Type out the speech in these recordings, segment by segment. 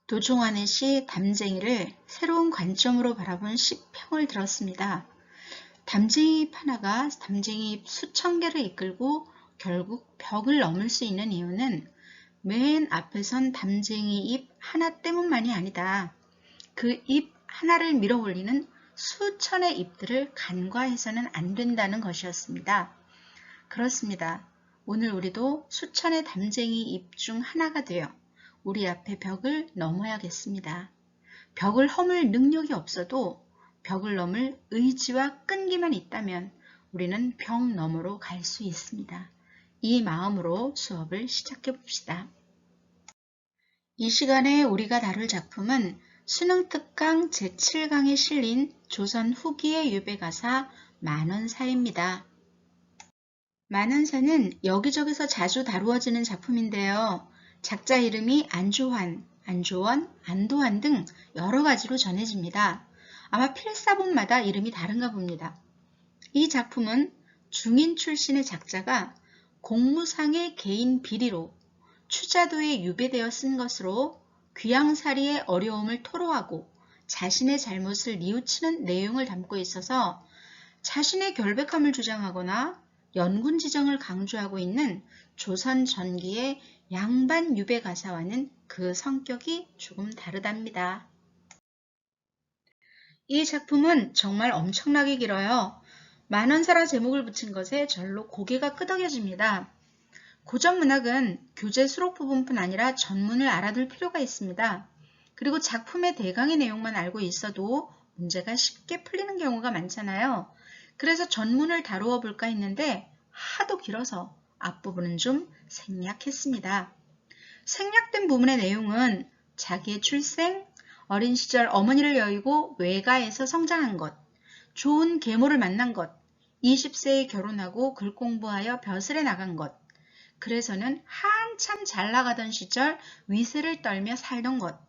도종환의 시 담쟁이를 새로운 관점으로 바라본 시평을 들었습니다. 담쟁이 하나가 담쟁이 수천 개를 이끌고 결국 벽을 넘을 수 있는 이유는 맨 앞에 선 담쟁이 잎 하나 때문만이 아니다. 그 잎 하나를 밀어 올리는 수천의 잎들을 간과해서는 안 된다는 것이었습니다. 그렇습니다. 오늘 우리도 수천의 담쟁이 잎 중 하나가 되어 우리 앞에 벽을 넘어야겠습니다. 벽을 허물 능력이 없어도 벽을 넘을 의지와 끈기만 있다면 우리는 벽 너머로 갈 수 있습니다. 이 마음으로 수업을 시작해 봅시다. 이 시간에 우리가 다룰 작품은 수능특강 제7강에 실린 조선 후기의 유배가사 만원사입니다. 만원사는 여기저기서 자주 다루어지는 작품인데요. 작자 이름이 안조환, 안조원, 안도환 등 여러 가지로 전해집니다. 아마 필사본마다 이름이 다른가 봅니다. 이 작품은 중인 출신의 작자가 공무상의 개인 비리로 추자도에 유배되어 쓴 것으로 귀양살이의 어려움을 토로하고 자신의 잘못을 뉘우치는 내용을 담고 있어서 자신의 결백함을 주장하거나 연군 지정을 강조하고 있는 조선 전기의 양반 유배 가사와는 그 성격이 조금 다르답니다. 이 작품은 정말 엄청나게 길어요. 만원사라 제목을 붙인 것에 절로 고개가 끄덕여집니다. 고전 문학은 교재 수록 부분뿐 아니라 전문을 알아둘 필요가 있습니다. 그리고 작품의 대강의 내용만 알고 있어도 문제가 쉽게 풀리는 경우가 많잖아요. 그래서 전문을 다루어 볼까 했는데 하도 길어서 앞부분은 좀 생략했습니다. 생략된 부분의 내용은 자기의 출생, 어린 시절 어머니를 여의고 외가에서 성장한 것, 좋은 계모를 만난 것, 20세에 결혼하고 글 공부하여 벼슬에 나간 것, 그래서는 한참 잘 나가던 시절 위세를 떨며 살던 것,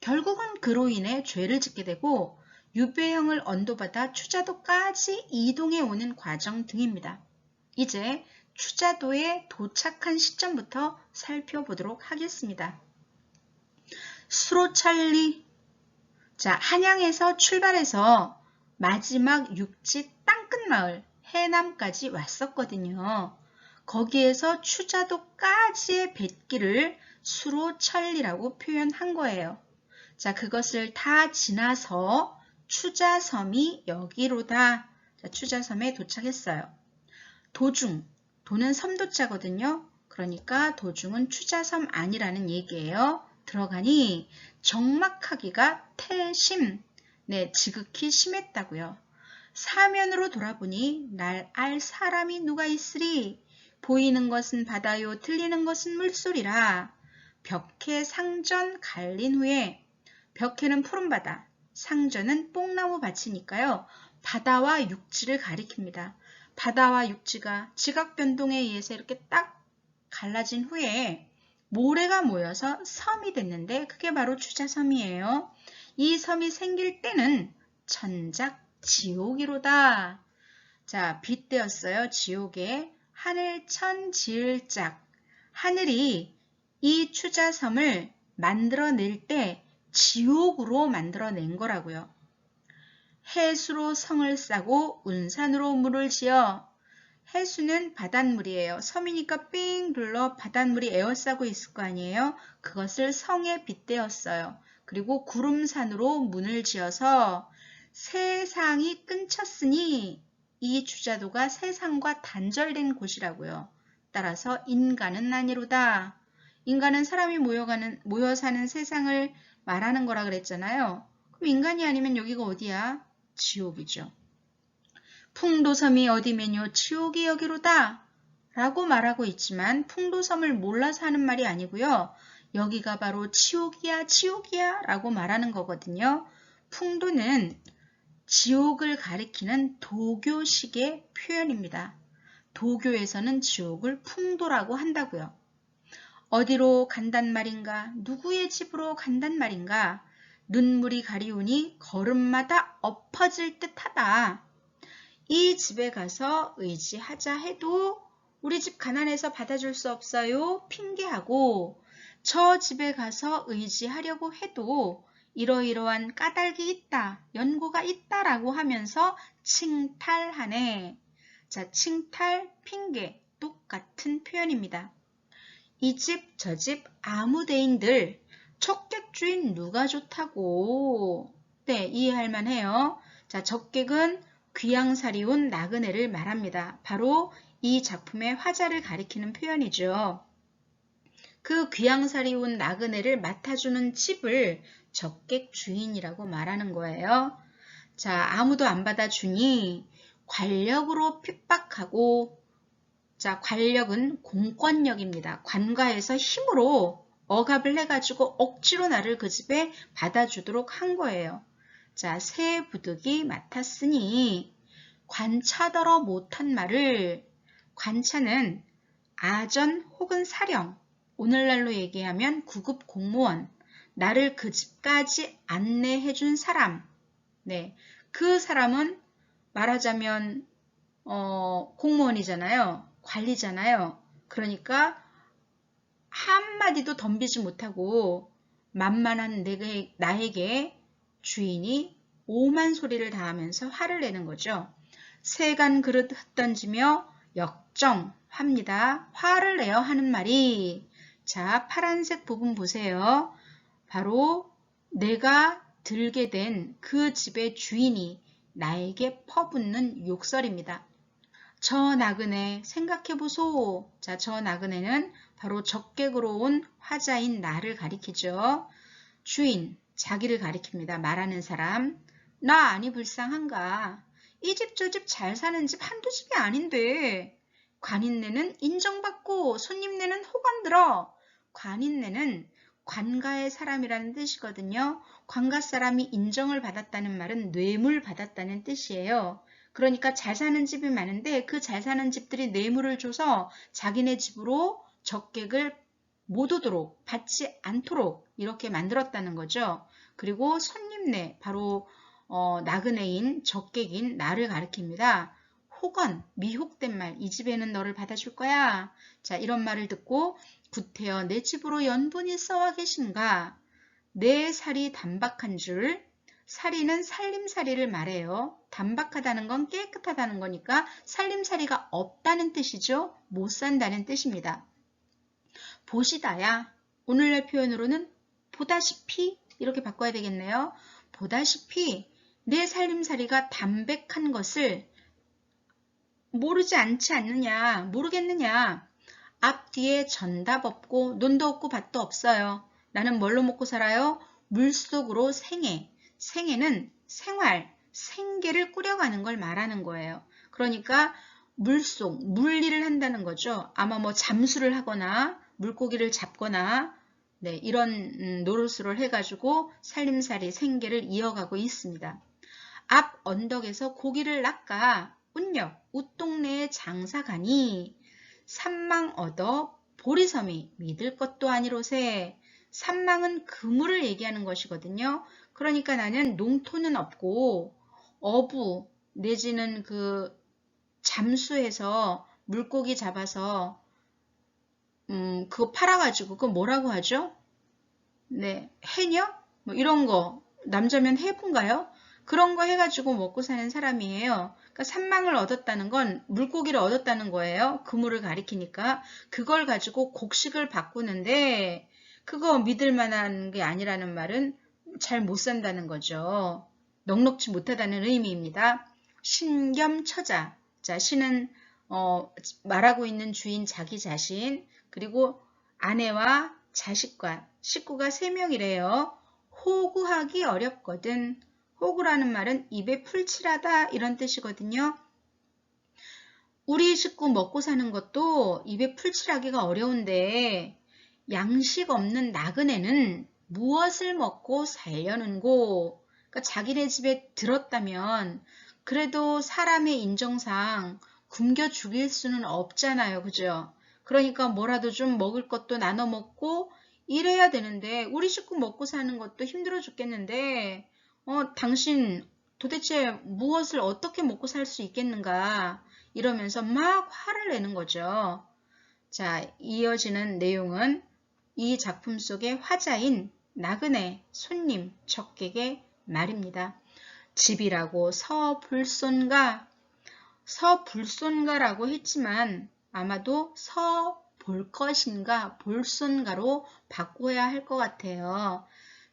결국은 그로 인해 죄를 짓게 되고 유배형을 언도받아 추자도까지 이동해 오는 과정 등입니다. 이제 추자도에 도착한 시점부터 살펴보도록 하겠습니다. 수로천리. 자, 한양에서 출발해서 마지막 육지 땅끝마을 해남까지 왔었거든요. 거기에서 추자도까지의 뱃길을 수로천리라고 표현한 거예요. 자, 그것을 다 지나서 추자섬이 여기로다. 자, 추자섬에 도착했어요. 도중, 도는 섬도자거든요. 그러니까 도중은 추자섬 아니라는 얘기예요. 들어가니 적막하기가 태심, 지극히 심했다고요. 사면으로 돌아보니 날 알 사람이 누가 있으리. 보이는 것은 바다요, 들리는 것은 물소리라. 벽해 상전 갈린 후에, 벽해는 푸른바다, 상전은 뽕나무 밭이니까요. 바다와 육지를 가리킵니다. 바다와 육지가 지각 변동에 의해서 이렇게 딱 갈라진 후에 모래가 모여서 섬이 됐는데 그게 바로 추자섬이에요. 이 섬이 생길 때는 천작 지옥이로다. 자, 빗대었어요. 지옥에 하늘천 지을짝. 하늘이 이 추자섬을 만들어낼 때 지옥으로 만들어낸 거라고요. 해수로 성을 싸고 운산으로 물을 지어. 해수는 바닷물이에요. 섬이니까 삥 둘러 바닷물이 에워싸고 있을 거 아니에요. 그것을 성에 빗대었어요. 그리고 구름산으로 문을 지어서 세상이 끊쳤으니 이 추자도가 세상과 단절된 곳이라고요. 따라서 인간은 아니로다. 인간은 사람이 모여 사는 세상을 말하는 거라 그랬잖아요. 그럼 인간이 아니면 여기가 어디야? 지옥이죠. 풍도섬이 어디면요 지옥이 여기로다 라고 말하고 있지만 풍도섬을 몰라서 하는 말이 아니고요. 여기가 바로 지옥이야 지옥이야 라고 말하는 거거든요. 풍도는 지옥을 가리키는 도교식의 표현입니다. 도교에서는 지옥을 풍도라고 한다고요. 어디로 간단 말인가? 누구의 집으로 간단 말인가? 눈물이 가리우니 걸음마다 엎어질 듯하다. 이 집에 가서 의지하자 해도 우리 집 가난해서 받아줄 수 없어요. 핑계하고 저 집에 가서 의지하려고 해도 이러이러한 까닭이 있다, 연고가 있다라고 하면서 칭탈하네. 자, 칭탈, 핑계, 똑같은 표현입니다. 이 집, 저 집, 아무 데인들, 적객주인 누가 좋다고. 네, 이해할 만해요. 자, 적객은 귀양살이온 나그네를 말합니다. 바로 이 작품의 화자를 가리키는 표현이죠. 그 귀양살이온 나그네를 맡아주는 집을 적객주인이라고 말하는 거예요. 자, 아무도 안 받아주니 관력으로 핍박하고, 자, 관력은 공권력입니다. 관가에서 힘으로 억압을 해가지고 억지로 나를 그 집에 받아주도록 한 거예요. 자, 새 부득이 맡았으니 관차더러 못한 말을, 관차는 아전 혹은 사령, 오늘날로 얘기하면 구급 공무원, 나를 그 집까지 안내해 준 사람, 네, 그 사람은 말하자면 공무원이잖아요. 관리잖아요. 그러니까 한마디도 덤비지 못하고 만만한 나에게 주인이 오만 소리를 다하면서 화를 내는 거죠. 세간 그릇 흩던지며 역정합니다. 화를 내어 하는 말이, 자, 파란색 부분 보세요. 바로 내가 들게 된 그 집의 주인이 나에게 퍼붓는 욕설입니다. 저 나그네 생각해보소. 자, 저 나그네는 바로 적객으로 온 화자인 나를 가리키죠. 주인, 자기를 가리킵니다. 말하는 사람. 나 아니 불쌍한가. 이 집 저 집 잘 사는 집 한두 집이 아닌데. 관인네는 인정받고 손님네는 호감 들어. 관인네는 관가의 사람이라는 뜻이거든요. 관가 사람이 인정을 받았다는 말은 뇌물 받았다는 뜻이에요. 그러니까 잘 사는 집이 많은데 그 잘 사는 집들이 뇌물을 줘서 자기네 집으로 적객을 못 오도록, 받지 않도록 이렇게 만들었다는 거죠. 그리고 손님네, 바로 나그네인 적객인 나를 가리킵니다. 혹은 미혹된 말, 이 집에는 너를 받아줄 거야. 자, 이런 말을 듣고 구태여 내 집으로 연분이 써와 계신가. 내 살이 단박한 줄, 살이는 살림살이를 말해요. 단박하다는 건 깨끗하다는 거니까 살림살이가 없다는 뜻이죠. 못 산다는 뜻입니다. 보시다야, 오늘날 표현으로는 보다시피 이렇게 바꿔야 되겠네요. 보다시피 내 살림살이가 담백한 것을 모르지 않지 않느냐, 모르겠느냐. 앞뒤에 전답 없고 논도 없고 밭도 없어요. 나는 뭘로 먹고 살아요? 물속으로 생애. 생애는 생활, 생계를 꾸려가는 걸 말하는 거예요. 그러니까 물속, 물일을 한다는 거죠. 아마 뭐 잠수를 하거나 물고기를 잡거나, 네, 이런 노릇을 해가지고 살림살이 생계를 이어가고 있습니다. 앞 언덕에서 고기를 낚아 운역, 웃동네에 장사 가니 산망 얻어 보리섬이 믿을 것도 아니로세. 산망은 그물을 얘기하는 것이거든요. 그러니까 나는 농토는 없고 어부 내지는 그 잠수해서 물고기 잡아서 그거 팔아가지고 그거 뭐라고 하죠? 네, 해녀? 뭐 이런 거 남자면 해본가요? 그런 거 해가지고 먹고 사는 사람이에요. 그러니까 산망을 얻었다는 건 물고기를 얻었다는 거예요. 그물을 가리키니까. 그걸 가지고 곡식을 바꾸는데 그거 믿을 만한 게 아니라는 말은 잘 못 산다는 거죠. 넉넉지 못하다는 의미입니다. 신겸처자. 자, 신은 말하고 있는 주인 자기 자신, 그리고 아내와 자식과 식구가 3명이래요. 호구하기 어렵거든. 호구라는 말은 입에 풀칠하다 이런 뜻이거든요. 우리 식구 먹고 사는 것도 입에 풀칠하기가 어려운데 양식 없는 나그네는 무엇을 먹고 살려는고. 그러니까 자기네 집에 들었다면 그래도 사람의 인정상 굶겨 죽일 수는 없잖아요. 그죠? 그러니까 뭐라도 좀 먹을 것도 나눠 먹고 이래야 되는데 우리 식구 먹고 사는 것도 힘들어 죽겠는데 당신 도대체 무엇을 어떻게 먹고 살 수 있겠는가 이러면서 막 화를 내는 거죠. 자, 이어지는 내용은 이 작품 속의 화자인 나그네, 손님, 적객의 말입니다. 집이라고 서불손가라고 했지만 아마도 서볼것인가 볼손가로 바꿔야 할 것 같아요.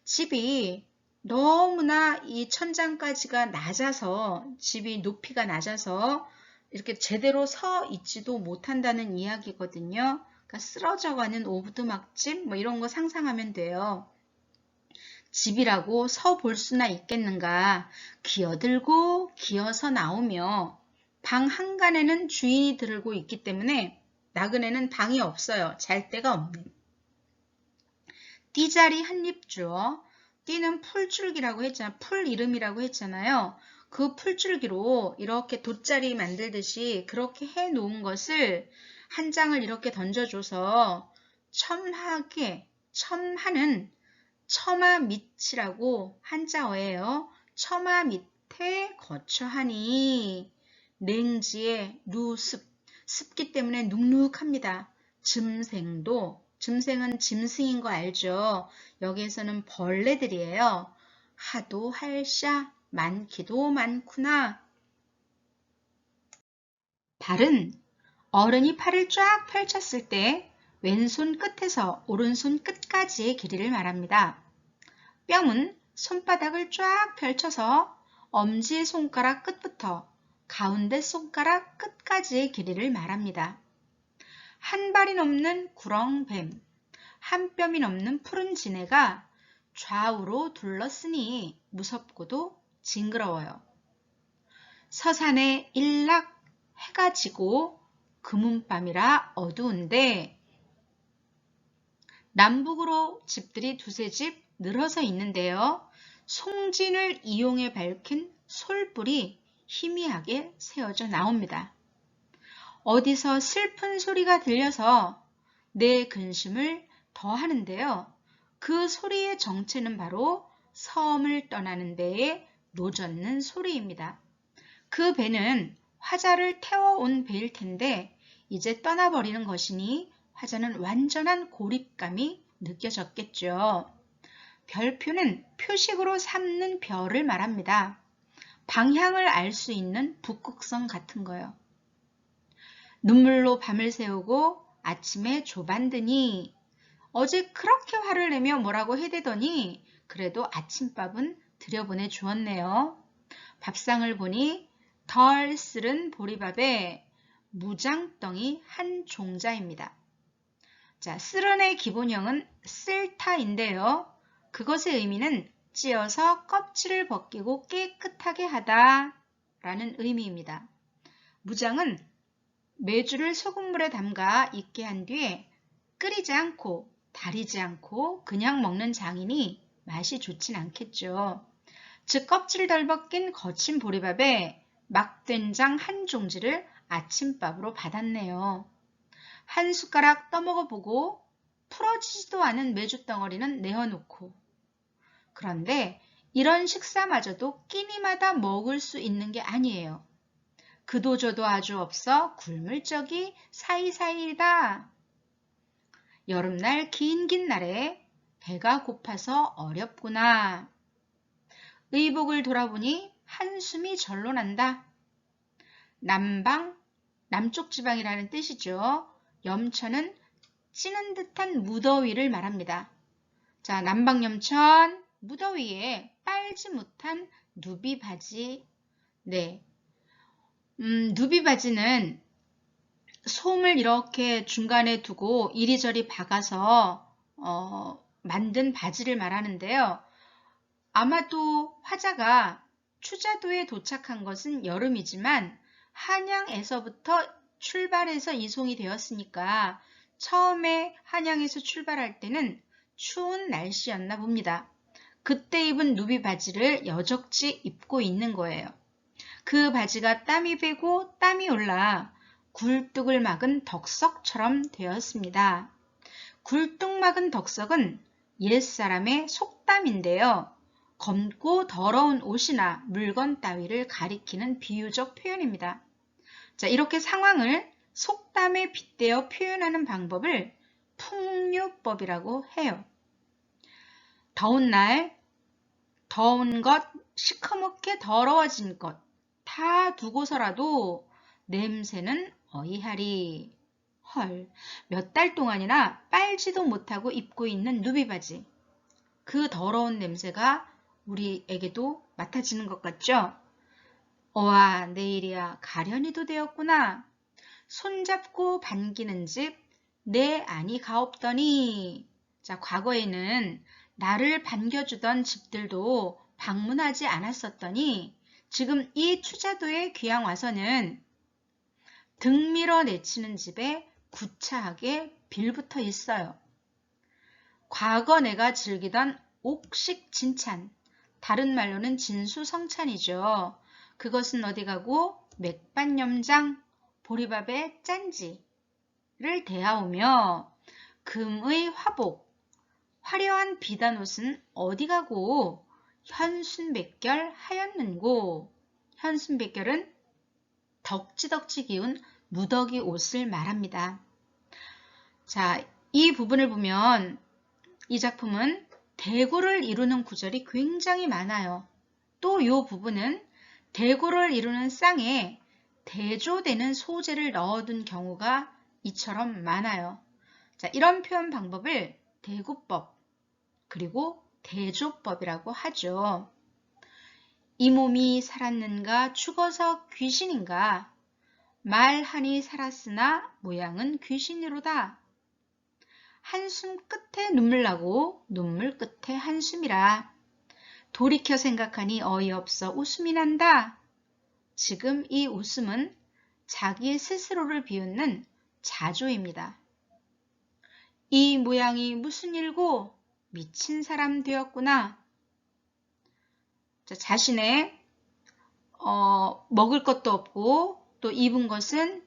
집이 너무나 이 천장까지가 낮아서, 집이 높이가 낮아서 이렇게 제대로 서 있지도 못한다는 이야기거든요. 그러니까 쓰러져가는 오두막집 뭐 이런 거 상상하면 돼요. 집이라고 서 볼 수나 있겠는가. 기어들고 기어서 나오며 방 한간에는 주인이 들고 있기 때문에 나그네는 방이 없어요. 잘 데가 없는. 띠자리 한입 주어. 띠는 풀줄기라고 했잖아요. 풀 이름이라고 했잖아요. 그 풀줄기로 이렇게 돗자리 만들듯이 그렇게 해 놓은 것을 한 장을 이렇게 던져줘서 첨하는 처마 밑이라고 한자어예요. 처마 밑에 거처하니 냉지에 누습, 습기 때문에 눅눅합니다. 짐승은 짐승인 거 알죠? 여기에서는 벌레들이에요. 하도 할샤, 많기도 많구나. 발은 어른이 팔을 쫙 펼쳤을 때 왼손 끝에서 오른손 끝까지의 길이를 말합니다. 뺨은 손바닥을 쫙 펼쳐서 엄지손가락 끝부터 가운데 손가락 끝까지의 길이를 말합니다. 한 발이 넘는 구렁뱀, 한 뼘이 넘는 푸른 지네가 좌우로 둘렀으니 무섭고도 징그러워요. 서산에 일락 해가 지고 금운밤이라 어두운데 남북으로 집들이 두세 집 늘어서 있는데요. 송진을 이용해 밝힌 솔불이 희미하게 새어져 나옵니다. 어디서 슬픈 소리가 들려서 내 근심을 더하는데요. 그 소리의 정체는 바로 섬을 떠나는 데에 노젓는 소리입니다. 그 배는 화자를 태워온 배일 텐데 이제 떠나버리는 것이니 화자는 완전한 고립감이 느껴졌겠죠. 별표는 표식으로 삼는 별을 말합니다. 방향을 알 수 있는 북극성 같은 거요. 눈물로 밤을 새우고 아침에 조반드니 어제 그렇게 화를 내며 뭐라고 해대더니 그래도 아침밥은 들여보내 주었네요. 밥상을 보니 덜 쓸은 보리밥에 무장덩이 한 종자입니다. 자, 쓸은의 기본형은 쓸타인데요. 그것의 의미는 찧어서 껍질을 벗기고 깨끗하게 하다 라는 의미입니다. 무장은 메주를 소금물에 담가 익게 한 뒤에 끓이지 않고 다리지 않고 그냥 먹는 장이니 맛이 좋진 않겠죠. 즉 껍질 덜 벗긴 거친 보리밥에 막된장 한 종지를 아침밥으로 받았네요. 한 숟가락 떠먹어보고 풀어지지도 않은 메주덩어리는 내어놓고. 그런데 이런 식사마저도 끼니마다 먹을 수 있는 게 아니에요. 그도저도 아주 없어 굶을 적이 사이사이다. 여름날 긴 날에 배가 고파서 어렵구나. 의복을 돌아보니 한숨이 절로 난다. 남방, 남쪽 지방이라는 뜻이죠. 염천은 찌는 듯한 무더위를 말합니다. 자, 남방염천, 무더위에 빨지 못한 누비바지. 네. 누비바지는 솜을 이렇게 중간에 두고 이리저리 박아서 만든 바지를 말하는데요. 아마도 화자가 추자도에 도착한 것은 여름이지만 한양에서부터 출발해서 이송이 되었으니까 처음에 한양에서 출발할 때는 추운 날씨였나 봅니다. 그때 입은 누비 바지를 여적지 입고 있는 거예요. 그 바지가 땀이 배고 땀이 올라 굴뚝을 막은 덕석처럼 되었습니다. 굴뚝 막은 덕석은 옛사람의 속담인데요. 검고 더러운 옷이나 물건 따위를 가리키는 비유적 표현입니다. 자, 이렇게 상황을 속담에 빗대어 표현하는 방법을 풍류법이라고 해요. 더운 날, 더운 것, 시커멓게 더러워진 것 다 두고서라도 냄새는 어이하리. 헐, 몇 달 동안이나 빨지도 못하고 입고 있는 누비바지. 그 더러운 냄새가 우리에게도 맡아지는 것 같죠? 어와, 내일이야 가련이도 되었구나. 손잡고 반기는 집, 내 안이 가옵더니. 자, 과거에는 나를 반겨주던 집들도 방문하지 않았었더니 지금 이 추자도에 귀양 와서는 등 밀어 내치는 집에 구차하게 빌붙어 있어요. 과거 내가 즐기던 옥식 진찬, 다른 말로는 진수성찬이죠. 그것은 어디 가고 맥반염장, 보리밥에 짠지를 대하오며 금의 화복, 화려한 비단옷은 어디 가고 현순백결 하였는고. 현순백결은 덕지덕지 기운 무더기 옷을 말합니다. 자, 이 부분을 보면 이 작품은 대구를 이루는 구절이 굉장히 많아요. 또 이 부분은 대구를 이루는 쌍에 대조되는 소재를 넣어둔 경우가 이처럼 많아요. 자, 이런 표현 방법을 대구법 그리고 대조법이라고 하죠. 이 몸이 살았는가 죽어서 귀신인가 말하니 살았으나 모양은 귀신이로다. 한숨 끝에 눈물 나고 눈물 끝에 한숨이라. 돌이켜 생각하니 어이없어 웃음이 난다. 지금 이 웃음은 자기 스스로를 비웃는 자조입니다. 이 모양이 무슨 일고 미친 사람 되었구나. 자, 자신의 먹을 것도 없고 또 입은 것은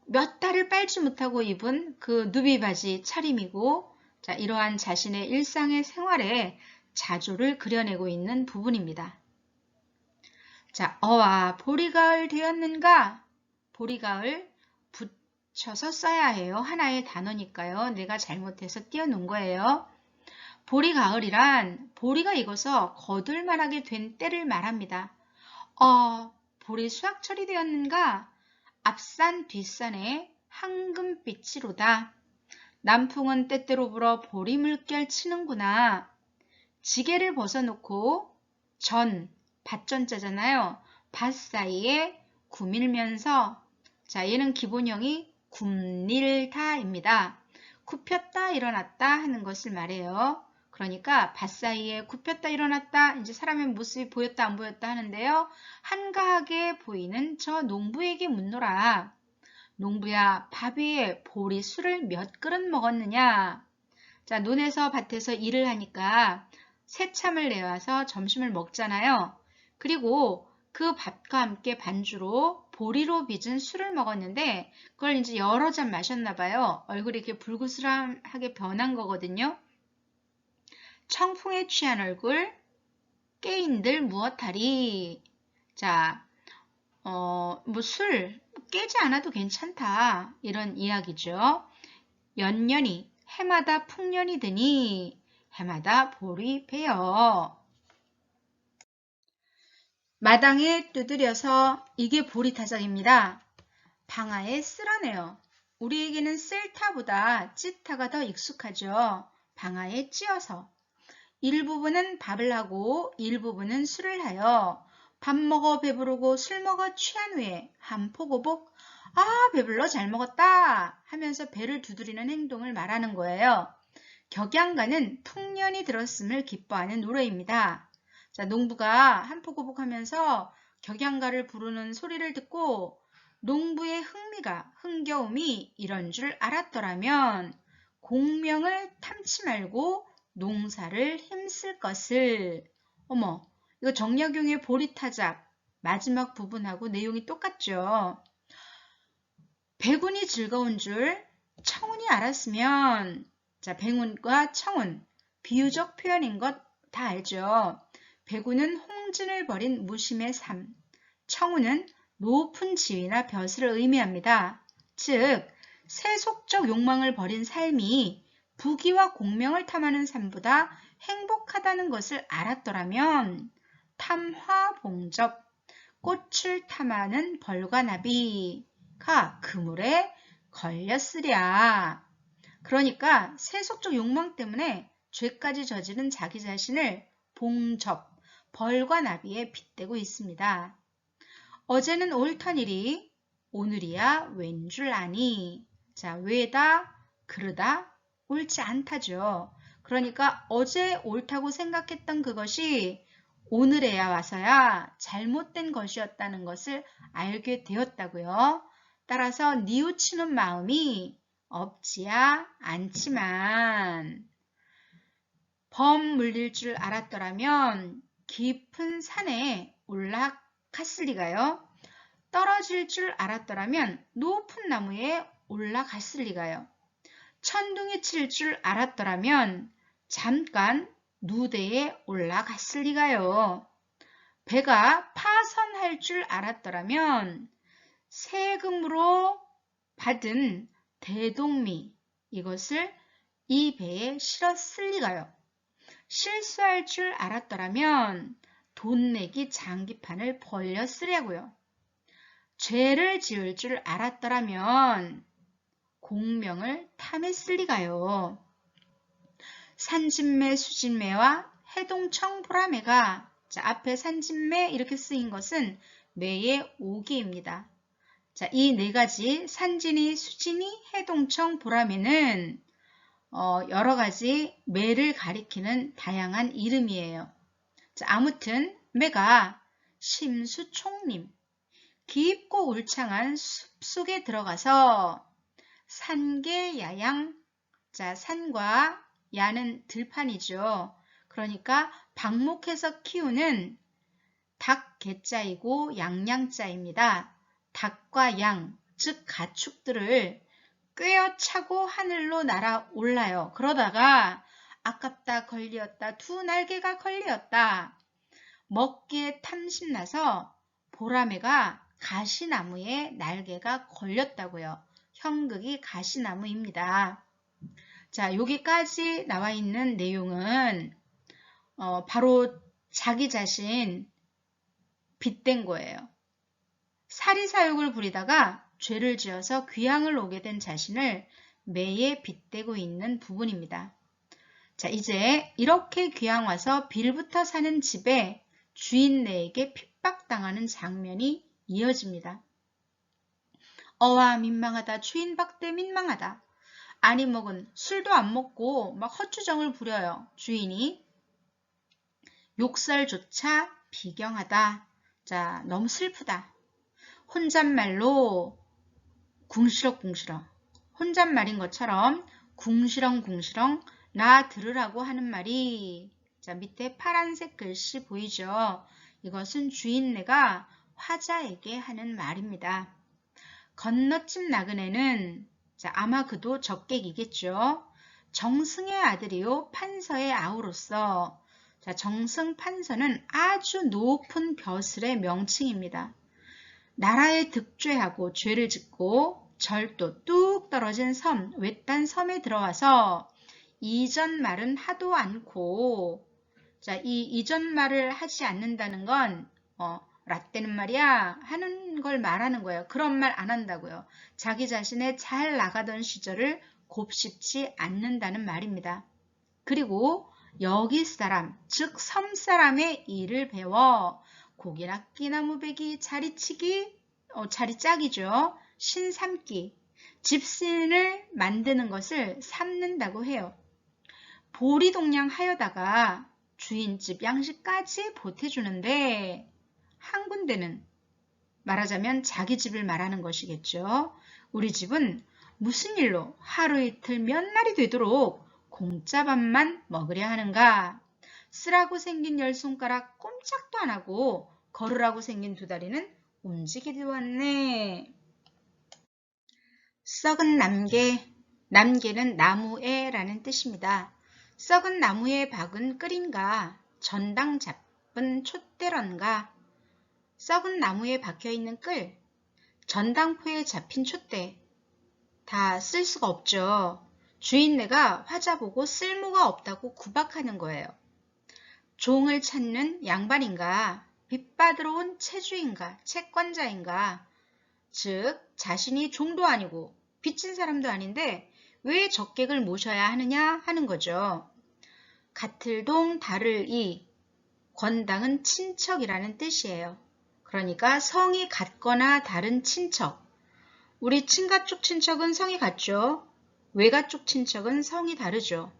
몇 달을 빨지 못하고 입은 그 누비바지 차림이고, 자, 이러한 자신의 일상의 생활에 자조를 그려내고 있는 부분입니다. 자, 어와 보리가을 되었는가? 보리가을 붙여서 써야 해요. 하나의 단어니까요. 내가 잘못해서 띄워놓은 거예요. 보리가을이란 보리가 익어서 거둘만하게 된 때를 말합니다. 보리 수확철이 되었는가? 앞산 뒷산에 황금빛이로다. 남풍은 때때로 불어 보리 물결 치는구나. 지게를 벗어놓고 밭전자잖아요. 밭 사이에 구밀면서, 자, 얘는 기본형이 굽닐다입니다. 굽혔다 일어났다 하는 것을 말해요. 그러니까 밭 사이에 굽혔다 일어났다, 이제 사람의 모습이 보였다 안 보였다 하는데요. 한가하게 보이는 저 농부에게 묻노라. 농부야, 밥 위에 보리 술을 몇 그릇 먹었느냐? 자, 논에서 밭에서 일을 하니까 새참을 내와서 점심을 먹잖아요. 그리고 그 밥과 함께 반주로 보리로 빚은 술을 먹었는데 그걸 이제 여러 잔 마셨나 봐요. 얼굴이 이렇게 불그스름하게 변한 거거든요. 청풍에 취한 얼굴, 깨인들 무엇하리. 자, 술 깨지 않아도 괜찮다, 이런 이야기죠. 연년이 해마다 풍년이 드니 해마다 보리 베어. 마당에 두드려서 이게 보리타작입니다. 방아에 쓸어내요. 우리에게는 쓸타보다 찢타가 더 익숙하죠. 방아에 찧어서. 일부분은 밥을 하고 일부분은 술을 하여 밥 먹어 배부르고 술 먹어 취한 후에 한 포고복 배불러 잘 먹었다 하면서 배를 두드리는 행동을 말하는 거예요. 격양가는 풍년이 들었음을 기뻐하는 노래입니다. 자, 농부가 한 포고복 하면서 격양가를 부르는 소리를 듣고 농부의 흥겨움이 이런 줄 알았더라면 공명을 탐치 말고 농사를 힘쓸 것을. 어머, 이거 정약용의 보리타작 마지막 부분하고 내용이 똑같죠. 백운이 즐거운 줄 청운이 알았으면, 자, 백운과 청운 비유적 표현인 것 다 알죠. 백운은 홍진을 버린 무심의 삶, 청운은 높은 지위나 벼슬을 의미합니다. 즉 세속적 욕망을 버린 삶이 부귀와 공명을 탐하는 삶보다 행복하다는 것을 알았더라면 탐화봉접, 꽃을 탐하는 벌과 나비가 그물에 걸렸으랴. 그러니까 세속적 욕망 때문에 죄까지 저지른 자기 자신을 봉접, 벌과 나비에 빗대고 있습니다. 어제는 옳던 일이 오늘이야 왠 줄 아니. 자, 왜다, 그르다, 옳지 않다죠. 그러니까 어제 옳다고 생각했던 그것이 오늘에야 와서야 잘못된 것이었다는 것을 알게 되었다고요. 따라서 뉘우치는 마음이 없지야 않지만 범 물릴 줄 알았더라면 깊은 산에 올라갔을 리가요. 떨어질 줄 알았더라면 높은 나무에 올라갔을 리가요. 천둥이 칠 줄 알았더라면 잠깐 누대에 올라갔을 리가요. 배가 파선할 줄 알았더라면 세금으로 받은 대동미 이것을 이 배에 실었을 리가요. 실수할 줄 알았더라면 돈 내기 장기판을 벌렸으려고요. 죄를 지을 줄 알았더라면 공명을 탐했을 리가요. 산진매, 수진매와 해동청, 보라매가 앞에 산진매 이렇게 쓰인 것은 매의 오기입니다. 자, 이 네 가지 산진이, 수진이, 해동청, 보라매는 여러 가지 매를 가리키는 다양한 이름이에요. 자, 아무튼 매가 심수총림, 깊고 울창한 숲속에 들어가서 산개야양, 자, 산과 야는 들판이죠. 그러니까 방목해서 키우는 닭 개자이고 양양자입니다. 닭과 양, 즉 가축들을 꿰어차고 하늘로 날아올라요. 그러다가 아깝다 걸리었다, 두 날개가 걸리었다. 먹기에 탐심나서 보라매가 가시나무에 날개가 걸렸다고요. 형극이 가시나무입니다. 자, 여기까지 나와 있는 내용은 바로 자기 자신 빗댄 거예요. 사리사욕을 부리다가 죄를 지어서 귀향을 오게 된 자신을 매에 빗대고 있는 부분입니다. 자, 이제 이렇게 귀향 와서 빌부터 사는 집에 주인네에게 핍박당하는 장면이 이어집니다. 어와 민망하다, 주인 박대 민망하다. 아니 먹은 술도 안 먹고 막 헛주정을 부려요. 주인이 욕설조차 비경하다. 자, 너무 슬프다. 혼잣말로 궁시렁궁시렁, 혼잣말인 것처럼 궁시렁궁시렁 나 들으라고 하는 말이, 자, 밑에 파란색 글씨 보이죠? 이것은 주인네가 화자에게 하는 말입니다. 건너집 나그네는, 자, 아마 그도 적객이겠죠. 정승의 아들이요 판서의 아우로서, 자, 정승 판서는 아주 높은 벼슬의 명칭입니다. 나라에 득죄하고 죄를 짓고 절도 뚝 떨어진 섬, 외딴 섬에 들어와서 이전 말은 하도 않고, 자, 이 이전 말을 하지 않는다는 건 라떼는 말이야 하는 걸 말하는 거예요. 그런 말 안 한다고요. 자기 자신의 잘 나가던 시절을 곱씹지 않는다는 말입니다. 그리고 여기 사람, 즉 섬 사람의 일을 배워 고기낚기, 나무베기, 자리치기, 자리짜기죠. 신삼기, 집신을 만드는 것을 삼는다고 해요. 보리동량 하여다가 주인집 양식까지 보태주는데 한 군데는 말하자면 자기 집을 말하는 것이겠죠. 우리 집은 무슨 일로 하루 이틀 몇 날이 되도록 공짜밥만 먹으려 하는가. 쓰라고 생긴 10손가락 꼼짝도 안 하고 걸으라고 생긴 2다리는 움직이지도 않네. 썩은 남개, 남개는 나무에라는 뜻입니다. 썩은 나무에 박은 끓인가, 전당 잡은 촛대런가. 썩은 나무에 박혀있는 끌, 전당포에 잡힌 촛대, 다 쓸 수가 없죠. 주인네가 화자 보고 쓸모가 없다고 구박하는 거예요. 종을 찾는 양반인가, 빚받으러 온 채주인가, 채권자인가, 즉 자신이 종도 아니고 빚진 사람도 아닌데 왜 적객을 모셔야 하느냐 하는 거죠. 같을 동 다를 이, 권당은 친척이라는 뜻이에요. 그러니까 성이 같거나 다른 친척. 우리 친가 쪽 친척은 성이 같죠. 외가 쪽 친척은 성이 다르죠.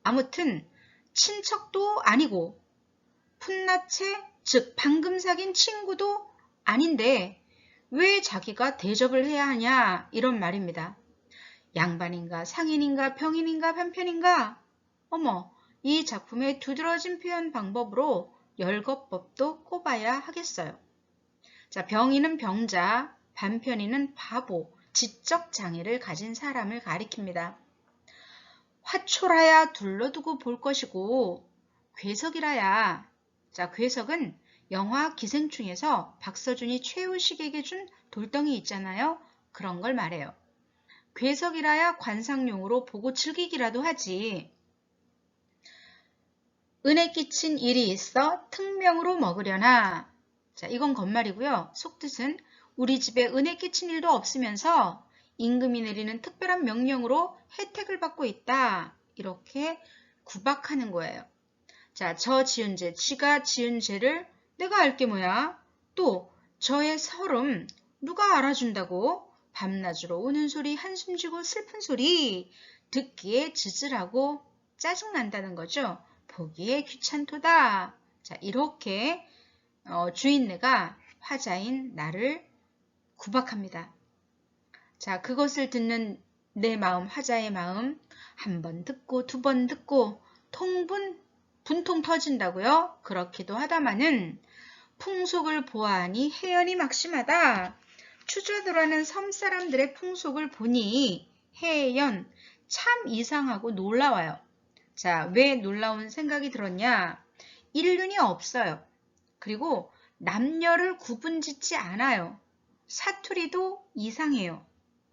아무튼 친척도 아니고 풋나체, 즉 방금 사귄 친구도 아닌데 왜 자기가 대접을 해야 하냐 이런 말입니다. 양반인가 상인인가 병인인가 편편인가? 어머, 이 작품의 두드러진 표현 방법으로 열거법도 꼽아야 하겠어요. 자, 병인은 병자, 반편인은 바보, 지적 장애를 가진 사람을 가리킵니다. 화초라야 둘러두고 볼 것이고 괴석이라야, 자, 괴석은 영화 기생충에서 박서준이 최우식에게 준 돌덩이 있잖아요. 그런 걸 말해요. 괴석이라야 관상용으로 보고 즐기기라도 하지. 은혜 끼친 일이 있어 특명으로 먹으려나. 자, 이건 건말이고요. 속뜻은 우리 집에 은혜 끼친 일도 없으면서 임금이 내리는 특별한 명령으로 혜택을 받고 있다. 이렇게 구박하는 거예요. 자, 저 지은 죄, 지가 지은 죄를 내가 알게 뭐야? 또 저의 설음 누가 알아준다고? 밤낮으로 우는 소리, 한숨 쉬고 슬픈 소리 듣기에 즈즈하고 짜증난다는 거죠. 보기에 귀찮도다. 자, 이렇게 주인네가 화자인 나를 구박합니다. 자, 그것을 듣는 내 마음, 화자의 마음 한 번 듣고 두 번 듣고 분통 터진다고요? 그렇기도 하다마는 풍속을 보아하니 해연이 막심하다. 추주도라는 섬사람들의 풍속을 보니 해연 참 이상하고 놀라워요. 자, 왜 놀라운 생각이 들었냐? 인륜이 없어요. 그리고 남녀를 구분짓지 않아요. 사투리도 이상해요.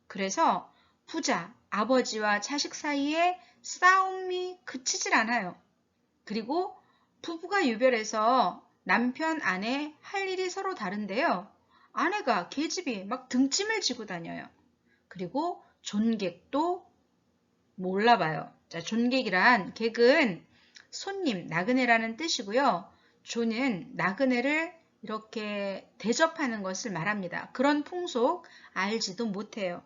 그래서 부자, 아버지와 자식 사이에 싸움이 그치질 않아요. 그리고 부부가 유별해서 남편, 아내 할 일이 서로 다른데요. 아내가 계집이 막 등짐을 지고 다녀요. 그리고 존객도 몰라봐요. 자, 존객이란 객은 손님, 나그네라는 뜻이고요. 존은 나그네를 이렇게 대접하는 것을 말합니다. 그런 풍속 알지도 못해요.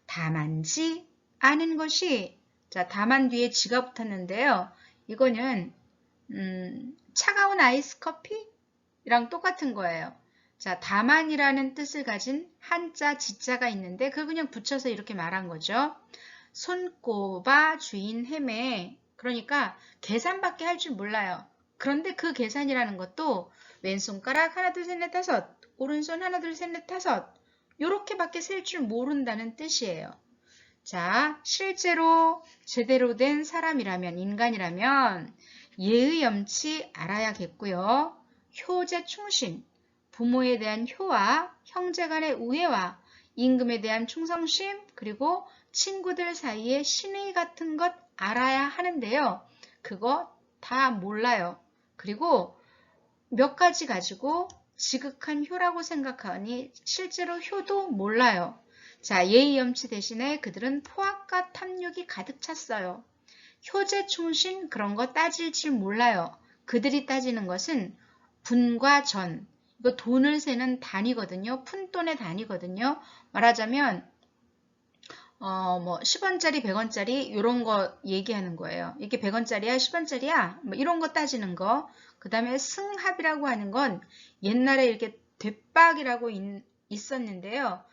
다만지 아는 것이, 자, 다만 뒤에 지가 붙었는데요. 이거는 차가운 아이스 커피랑 똑같은 거예요. 자, 다만이라는 뜻을 가진 한자, 지자가 있는데 그걸 그냥 붙여서 이렇게 말한 거죠. 손꼽아 주인 헤매. 그러니까 계산밖에 할 줄 몰라요. 그런데 그 계산이라는 것도 왼손가락 하나 둘 셋 넷 다섯, 오른손 하나 둘 셋 넷 다섯 요렇게밖에 셀 줄 모른다는 뜻이에요. 자, 실제로 제대로 된 사람이라면, 인간이라면 예의 염치 알아야겠고요. 효제 충신, 부모에 대한 효와 형제 간의 우애와 임금에 대한 충성심, 그리고 친구들 사이에 신의 같은 것 알아야 하는데요. 그거 다 몰라요. 그리고 몇 가지 가지고 지극한 효라고 생각하니 실제로 효도 몰라요. 자, 예의 염치 대신에 그들은 포악과 탐욕이 가득 찼어요. 효제 충신 그런 거 따질 줄 몰라요. 그들이 따지는 것은 분과 전, 이거 돈을 세는 단위거든요. 푼돈의 단위거든요. 말하자면 10원짜리, 100원짜리 이런 거 얘기하는 거예요. 이게 100원짜리야, 10원짜리야? 뭐 이런 거 따지는 거. 그 다음에 승합이라고 하는 건 옛날에 이렇게 됐박이라고 있었는데요.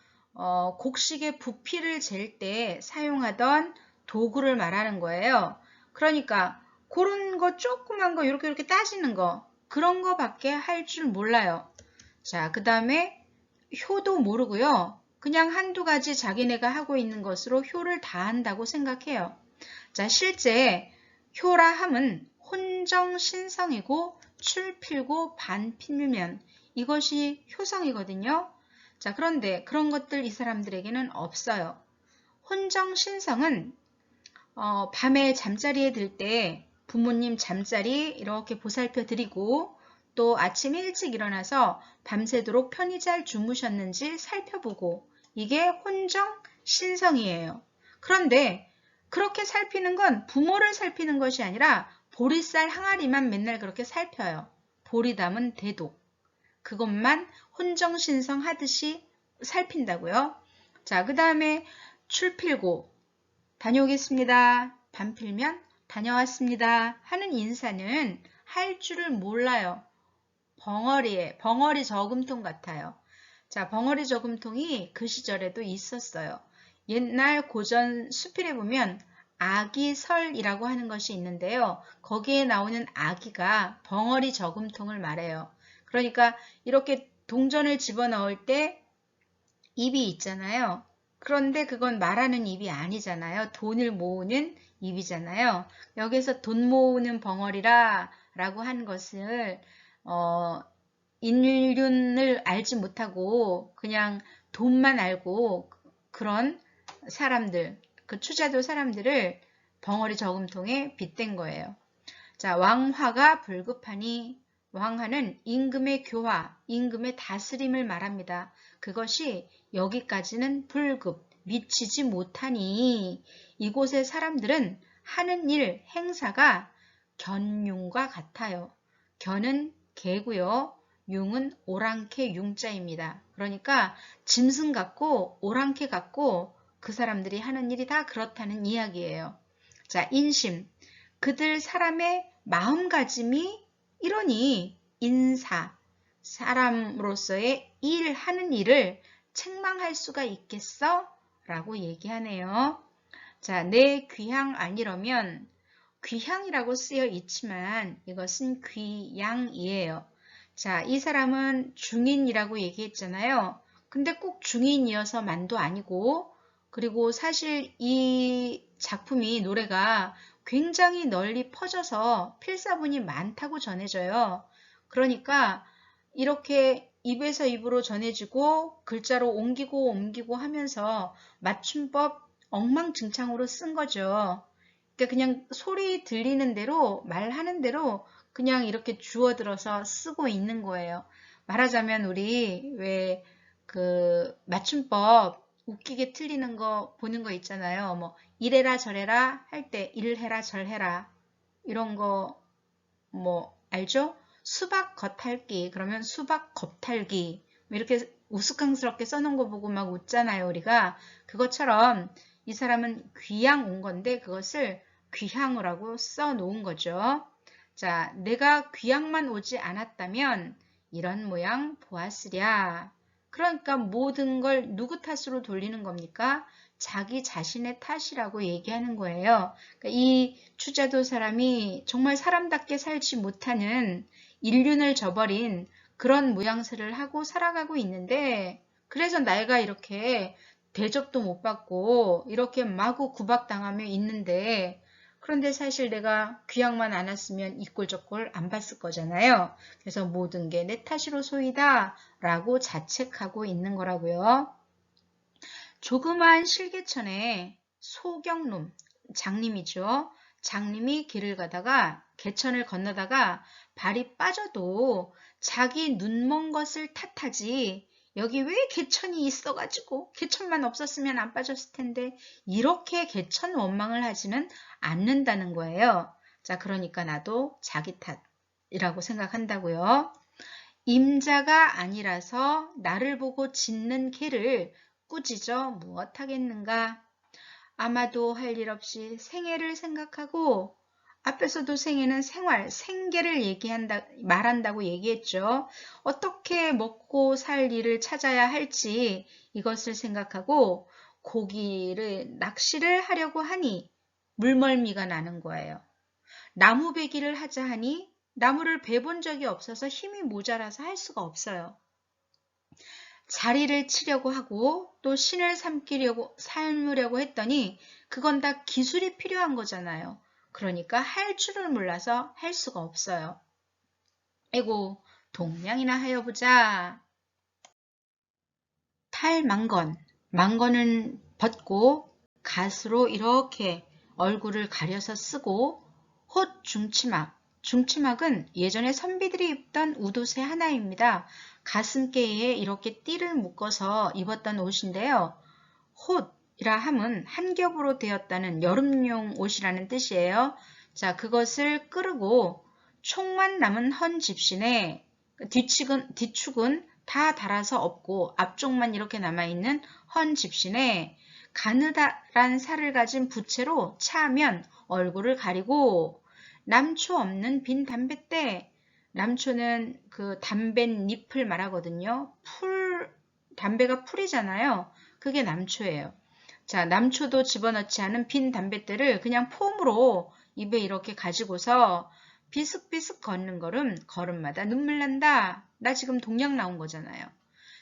곡식의 부피를 잴 때 사용하던 도구를 말하는 거예요. 그러니까 그런 거 조그만 거 이렇게 따지는 거 그런 거밖에 할 줄 몰라요. 자, 그 다음에 효도 모르고요. 그냥 한두 가지 자기네가 하고 있는 것으로 효를 다한다고 생각해요. 자, 실제 효라 함은 혼정신성이고 출필고 반필면 이것이 효성이거든요. 자, 그런데 그런 것들 이 사람들에게는 없어요. 혼정신성은 밤에 잠자리에 들 때 부모님 잠자리 이렇게 보살펴 드리고 또 아침 일찍 일어나서 밤새도록 편히 잘 주무셨는지 살펴보고 이게 혼정 신성이에요. 그런데 그렇게 살피는 건 부모를 살피는 것이 아니라 보리쌀 항아리만 맨날 그렇게 살펴요. 보리 담은 대도. 그것만 혼정신성 하듯이 살핀다고요. 자, 그 다음에 출필고 다녀오겠습니다. 밤 필면 다녀왔습니다. 하는 인사는 할 줄을 몰라요. 벙어리 저금통 같아요. 자, 벙어리 저금통이 그 시절에도 있었어요. 옛날 고전 수필에 보면 아기설이라고 하는 것이 있는데요. 거기에 나오는 아기가 벙어리 저금통을 말해요. 그러니까 이렇게 동전을 집어넣을 때 입이 있잖아요. 그런데 그건 말하는 입이 아니잖아요. 돈을 모으는 입이잖아요. 여기서 돈 모으는 벙어리라 라고 한 것을 인륜을 알지 못하고 그냥 돈만 알고 그런 사람들, 그 추자도 사람들을 벙어리 저금통에 빗댄 거예요. 자, 왕화가 불급하니 왕화는 임금의 교화, 임금의 다스림을 말합니다. 그것이 여기까지는 불급, 미치지 못하니 이곳의 사람들은 하는 일, 행사가 견융과 같아요. 견은 개고요. 융은 오랑캐 융자입니다. 그러니까 짐승 같고 오랑캐 같고 그 사람들이 하는 일이 다 그렇다는 이야기예요. 자, 인심. 그들 사람의 마음가짐이 이러니 인사, 사람으로서의 하는 일을 책망할 수가 있겠어? 라고 얘기하네요. 자, 내 귀향 아니라면 귀향이라고 쓰여 있지만 이것은 귀양이에요. 자, 이 사람은 중인이라고 얘기했잖아요. 근데 꼭 중인이어서 만도 아니고 그리고 사실 이 작품이 노래가 굉장히 널리 퍼져서 필사본이 많다고 전해져요. 그러니까 이렇게 입에서 입으로 전해지고 글자로 옮기고 하면서 맞춤법 엉망진창으로 쓴 거죠. 그러니까 그냥 소리 들리는 대로 말하는 대로 그냥 이렇게 주워들어서 쓰고 있는 거예요. 말하자면 우리 왜 그 맞춤법 웃기게 틀리는 거 보는 거 있잖아요. 뭐 이래라 저래라 할 때 일해라 절해라 이런 거 뭐 알죠? 수박 겉핥기 그러면 수박 겉핥기 이렇게 우스꽝스럽게 써놓은 거 보고 막 웃잖아요. 우리가 그것처럼 이 사람은 귀양 온 건데 그것을 귀향이라고 써놓은 거죠. 자, 내가 귀향만 오지 않았다면 이런 모양 보았으랴. 그러니까 모든 걸 누구 탓으로 돌리는 겁니까? 자기 자신의 탓이라고 얘기하는 거예요. 그러니까 이 추자도 사람이 정말 사람답게 살지 못하는 인륜을 저버린 그런 모양새를 하고 살아가고 있는데 그래서 내가 이렇게 대접도 못 받고 이렇게 마구 구박당하며 있는데 그런데 사실 내가 귀향만 안 왔으면 이 꼴 저 꼴 안 봤을 거잖아요. 그래서 모든 게 내 탓으로 소이다 라고 자책하고 있는 거라고요. 조그마한 실개천에 소경놈, 장님이죠. 장님이 길을 가다가 개천을 건너다가 발이 빠져도 자기 눈먼 것을 탓하지 여기 왜 개천이 있어가지고 개천만 없었으면 안 빠졌을 텐데 이렇게 개천 원망을 하지는 않는다는 거예요. 자, 그러니까 나도 자기 탓이라고 생각한다고요. 임자가 아니라서 나를 보고 짖는 개를 꾸짖어 무엇하겠는가. 아마도 할 일 없이 생애를 생각하고 앞에서도 생애는 생활, 생계를 말한다고 얘기했죠. 어떻게 먹고 살 일을 찾아야 할지 이것을 생각하고 낚시를 하려고 하니 물멀미가 나는 거예요. 나무 베기를 하자 하니 나무를 베본 적이 없어서 힘이 모자라서 할 수가 없어요. 자리를 치려고 하고 또 신을 삶으려고 했더니 그건 다 기술이 필요한 거잖아요. 그러니까 할 줄을 몰라서 할 수가 없어요. 아이고 동량이나 하여보자. 탈망건, 망건은 벗고 갓으로 이렇게 얼굴을 가려서 쓰고 홑 중치막. 중치막은 예전에 선비들이 입던 웃옷의 하나입니다. 가슴께에 이렇게 띠를 묶어서 입었던 옷인데요. 홑이라 함은 한 겹으로 되었다는 여름용 옷이라는 뜻이에요. 자, 그것을 끄르고 총만 남은 헌 집신에 뒤축은 다 달아서 없고 앞쪽만 이렇게 남아있는 헌 집신에 가느다란 살을 가진 부채로 차면 얼굴을 가리고 남초 없는 빈 담뱃대. 남초는 그 담뱃잎을 말하거든요. 담배가 풀이잖아요. 그게 남초예요. 자, 남초도 집어넣지 않은 빈 담뱃대를 그냥 폼으로 입에 이렇게 가지고서 비슥비슥 걷는 걸음마다 눈물 난다. 나 지금 동양 나온 거잖아요.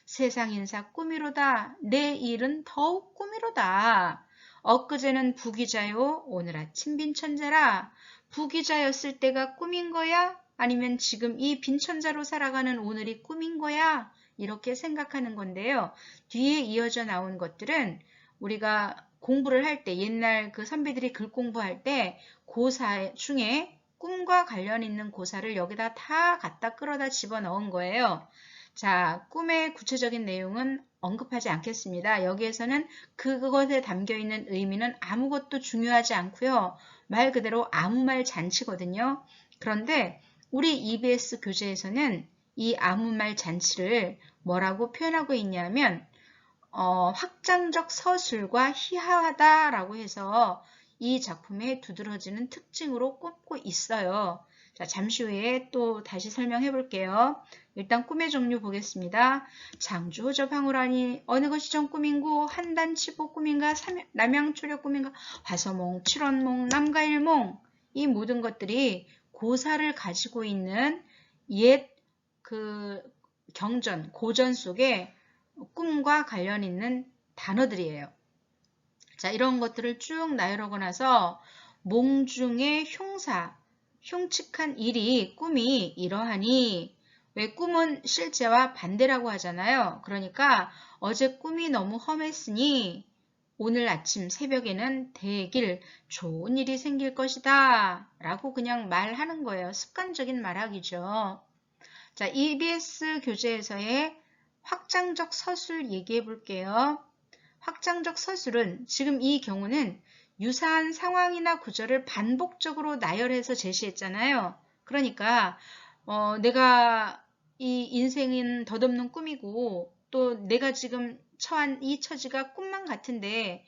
세상 인사 꿈이로다. 내 일은 더욱 꿈이로다. 엊그제는 부귀자요. 오늘 아침 빈천자라. 부귀자였을 때가 꿈인 거야? 아니면 지금 이 빈천자로 살아가는 오늘이 꿈인 거야? 이렇게 생각하는 건데요. 뒤에 이어져 나온 것들은 우리가 공부를 할 때, 옛날 그 선비들이 글 공부할 때 고사 중에 꿈과 관련 있는 고사를 여기다 다 갖다 끌어다 집어넣은 거예요. 자, 꿈의 구체적인 내용은 언급하지 않겠습니다. 여기에서는 그것에 담겨있는 의미는 아무것도 중요하지 않고요. 말 그대로 아무 말 잔치거든요. 그런데 우리 EBS 교재에서는 이 아무 말 잔치를 뭐라고 표현하고 있냐면 확장적 서술과 희화하다라고 해서 이 작품의 두드러지는 특징으로 꼽고 있어요. 자, 잠시 후에 또 다시 설명해 볼게요. 일단 꿈의 종류 보겠습니다. 장주, 호접, 황홀하니 어느 것이 전 꿈인고 한단치보 꿈인가 남양초려 꿈인가 화서몽, 칠원몽, 남가일몽 이 모든 것들이 고사를 가지고 있는 옛 그 경전, 고전 속에 꿈과 관련 있는 단어들이에요. 자, 이런 것들을 쭉 나열하고 나서 몽중의 흉사, 흉측한 일이 꿈이 이러하니 왜 꿈은 실제와 반대라고 하잖아요. 그러니까 어제 꿈이 너무 험했으니 오늘 아침 새벽에는 대길 좋은 일이 생길 것이다 라고 그냥 말하는 거예요. 습관적인 말하기죠. 자, EBS 교재에서의 확장적 서술 얘기해 볼게요. 확장적 서술은 지금 이 경우는 유사한 상황이나 구절을 반복적으로 나열해서 제시했잖아요. 그러니까 내가 이 인생은 덧없는 꿈이고 또 내가 지금 처한 이 처지가 꿈만 같은데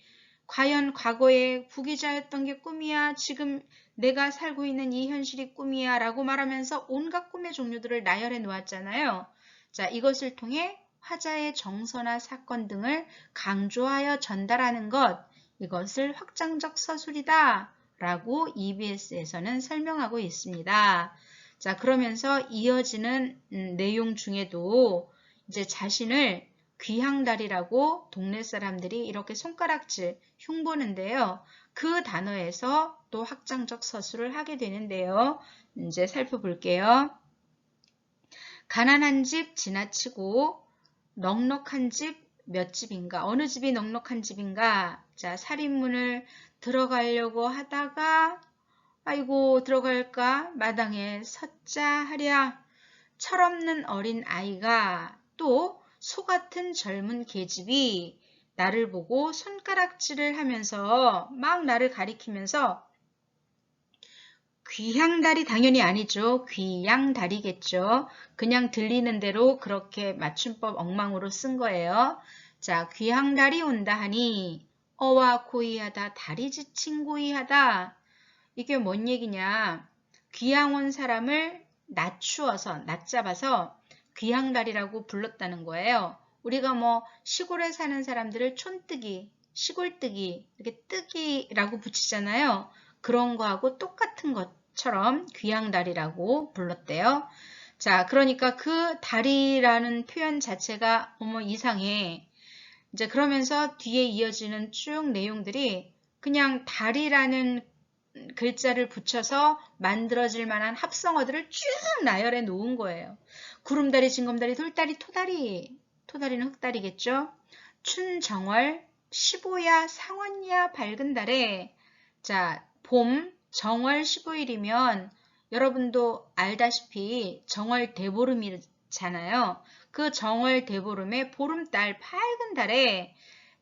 과연 과거에 부귀자였던 게 꿈이야? 지금 내가 살고 있는 이 현실이 꿈이야? 라고 말하면서 온갖 꿈의 종류들을 나열해 놓았잖아요. 자, 이것을 통해 화자의 정서나 사건 등을 강조하여 전달하는 것, 이것을 확장적 서술이다 라고 EBS에서는 설명하고 있습니다. 자, 그러면서 이어지는 내용 중에도 이제 자신을 귀향달이라고 동네 사람들이 이렇게 손가락질 흉보는데요. 그 단어에서 또 확장적 서술을 하게 되는데요. 이제 살펴볼게요. 가난한 집 지나치고 넉넉한 집 몇 집인가? 어느 집이 넉넉한 집인가? 자, 살인문을 들어가려고 하다가 아이고 들어갈까? 마당에 섰자 하랴. 철없는 어린 아이가 또 소같은 젊은 계집이 나를 보고 손가락질을 하면서 막 나를 가리키면서 귀향달이 당연히 아니죠. 귀양달이겠죠. 그냥 들리는 대로 그렇게 맞춤법 엉망으로 쓴 거예요. 자, 귀향달이 온다 하니 어와 고이하다, 다리 지친 고이하다. 이게 뭔 얘기냐. 귀향 온 사람을 낮추어서, 낮잡아서 귀향달이라고 불렀다는 거예요. 우리가 뭐 시골에 사는 사람들을 촌뜨기, 시골뜨기, 이렇게 뜨기라고 붙이잖아요. 그런 거하고 똑같은 것처럼 귀향달이라고 불렀대요. 자, 그러니까 그 달이라는 표현 자체가 어머 이상해. 이제 그러면서 뒤에 이어지는 쭉 내용들이 그냥 달이라는 글자를 붙여서 만들어질 만한 합성어들을 쭉 나열해 놓은 거예요. 구름다리, 징검다리, 돌다리, 토다리. 토다리는 흑달이겠죠. 춘정월, 15야, 상원야, 밝은 달에 자, 봄 정월 15일이면 여러분도 알다시피 정월 대보름이잖아요. 그 정월 대보름의 보름달, 밝은 달에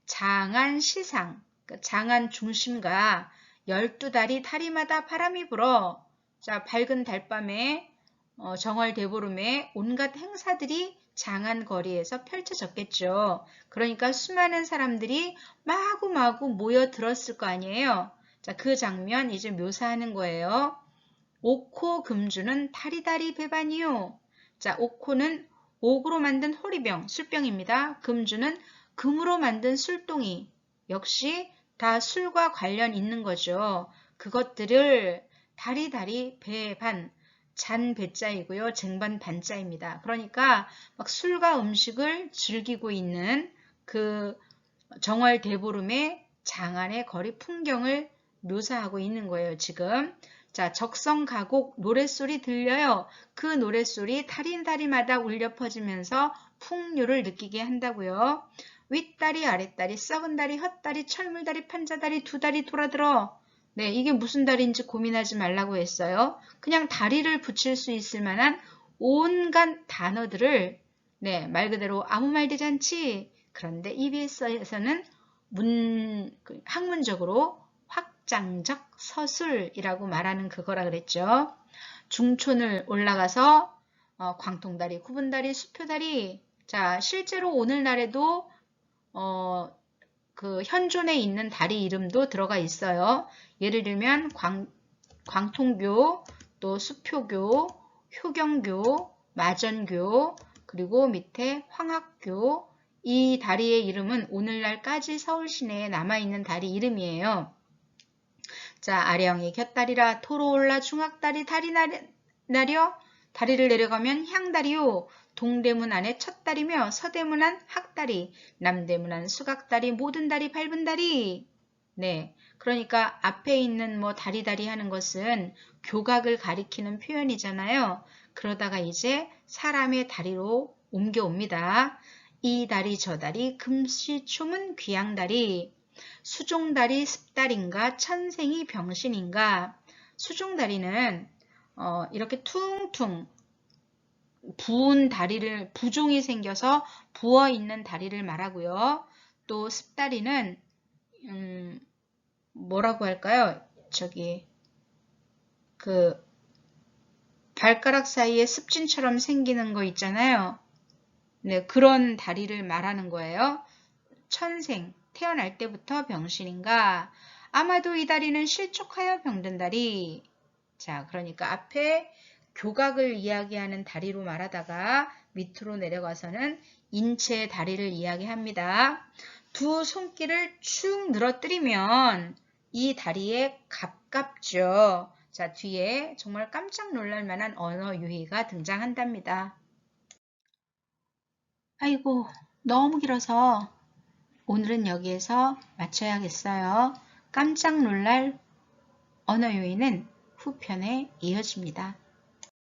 장안 시상, 장안 중심과 12달이 다리마다 바람이 불어. 자, 밝은 달밤에 정월 대보름에 온갖 행사들이 장안 거리에서 펼쳐졌겠죠. 그러니까 수많은 사람들이 마구마구 모여들었을 거 아니에요. 자, 그 장면 이제 묘사하는 거예요. 옥호 금주는 다리다리 배반이요. 자, 옥호는 옥으로 만든 호리병, 술병입니다. 금주는 금으로 만든 술동이. 역시 다 술과 관련 있는 거죠. 그것들을 다리다리 배반, 잔 배자이고요. 쟁반 반자입니다. 그러니까 막 술과 음식을 즐기고 있는 그 정월 대보름의 장안의 거리 풍경을 묘사하고 있는 거예요, 지금. 자, 적성가곡 노랫소리 들려요. 그 노랫소리 다리다리마다 울려 퍼지면서 풍류를 느끼게 한다고요. 윗다리, 아랫다리, 썩은 다리, 헛다리, 철물다리, 판자다리, 두 다리 돌아들어. 네, 이게 무슨 다리인지 고민하지 말라고 했어요. 그냥 다리를 붙일 수 있을 만한 온갖 단어들을 네, 말 그대로 아무 말 대잔치. 그런데 EBS에서는 학문적으로 확장적 서술이라고 말하는 그거라 그랬죠. 중촌을 올라가서 광통다리, 구분다리, 수표다리. 자, 실제로 오늘날에도 그 현존에 있는 다리 이름도 들어가 있어요. 예를 들면 광통교, 또 수표교, 효경교, 마전교, 그리고 밑에 황학교. 이 다리의 이름은 오늘날까지 서울 시내에 남아있는 다리 이름이에요. 자, 아령이 곁다리라 토로 올라 중학다리 다리 나려 다리를 내려가면 향다리요. 동대문 안에 첫다리며 서대문 안 학다리, 남대문 안 수각다리, 모든 다리 밟은 다리. 네, 그러니까 앞에 있는 뭐 다리다리 하는 것은 교각을 가리키는 표현이잖아요. 그러다가 이제 사람의 다리로 옮겨옵니다. 이 다리 저 다리 금시초문 귀양다리. 수종다리 습다리인가 천생이 병신인가. 수종다리는 이렇게 퉁퉁 부은 다리를 부종이 생겨서 부어있는 다리를 말하고요. 또 습다리는 뭐라고 할까요? 저기 그 발가락 사이에 습진처럼 생기는 거 있잖아요. 네, 그런 다리를 말하는 거예요. 천생, 태어날 때부터 병신인가? 아마도 이 다리는 실족하여 병든 다리. 자, 그러니까 앞에 교각을 이야기하는 다리로 말하다가 밑으로 내려가서는 인체의 다리를 이야기합니다. 두 손길을 축 늘어뜨리면 이 다리에 가깝죠. 자, 뒤에 정말 깜짝 놀랄 만한 언어 유희가 등장한답니다. 아이고, 너무 길어서 오늘은 여기에서 마쳐야겠어요. 깜짝 놀랄 언어 요인은 후편에 이어집니다.